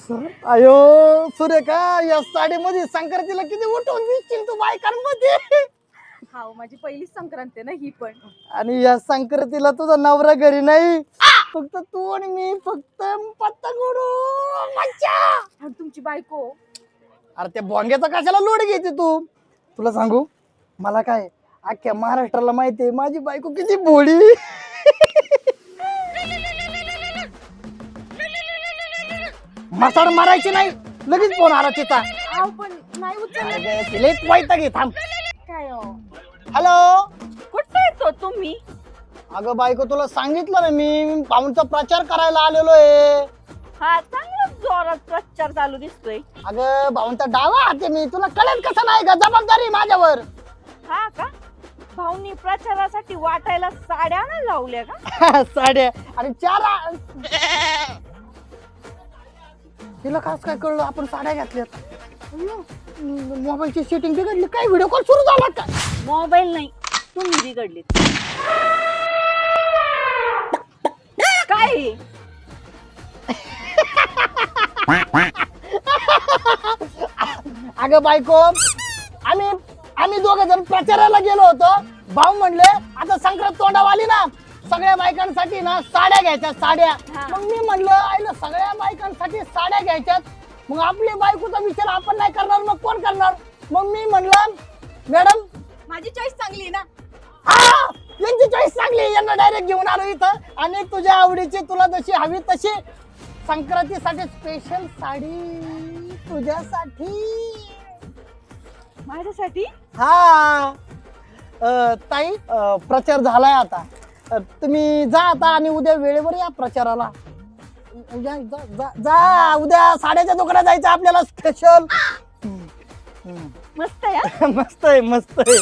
अयो सुरेखा, या साडीमध्ये संक्रांतीला किती उठवून दिसशील तू बायकांमध्ये. हाव, माझी पहिलीच संक्रांत आहे ना ही पण. आणि या संक्रांतीला तुझा नवरा घरी नाही, फक्त तू आणि मी, फक्त पतंग उडू. मज्जा. आणि तुमची बायको? अरे त्या भोंग्याचा कशाला लोड घेते तू? तुला सांगू, मला काय अख्ख्या महाराष्ट्राला माहितीये माझी बायको किती भोळी. मसाड मारायची नाही, लगेच फोन आला तिचा. हाव, पण नाही उचललं. तिला एक वाईट घे, थांब. काय हो? हॅलो. कुठे येतो तुम्ही? अगं बायको, तुला सांगितलं ना मी पाहुणचा प्रचार करायला आलेलो आहे. हा, चांगला जोरात प्रचार चालू दिसतोय. अगं भाऊंचा डावा हाते मी, तुला कळत कसं नाही का? जबाबदारी माझ्यावर. हा का? भाऊनी प्रचारासाठी वाटायला साड्या नाही लावल्या का? साड्या आणि चार. तिला खास काय कळलं आपण साड्या घातल्यात? मोबाईलची सेटिंग बिघडली काय? व्हिडिओ कॉल सुरू झाला का? मोबाईल नाही, तुम्ही बिघडले. काय? अगं बायको, आम्ही दोघ जण प्रचाराला गेलो होतो. भाऊ म्हणले आता संक्रांत तोंडावर आली ना, सगळ्या बायकांसाठी ना साड्या घ्यायच्या, साड्या. मग मी म्हणलं आईला सगळ्या बायकांसाठी साड्या घ्यायच्यात, मग आपली बायकोचा विचार आपण नाही करणार, मग कोण करणार? मग मी म्हणलं मॅडम माझी चॉईस चांगली आहे ना. हा, यांची चॉईस चांगली आहे, यांना डायरेक्ट घेऊन आलो इथं. आणि तुझ्या आवडीची, तुला जशी हवी तशी संक्रांतीसाठी स्पेशल साडी तुझ्यासाठी. माझ्यासाठी? हा. ताई, प्रचार झालाय आता. तुम्ही जा आता आणि उद्या वेळेवर या प्रचाराला. जा उद्या साड्याच्या दुकानात जायचं आपल्याला स्पेशल. मस्त आहे. मस्त आहे, मस्त आहे.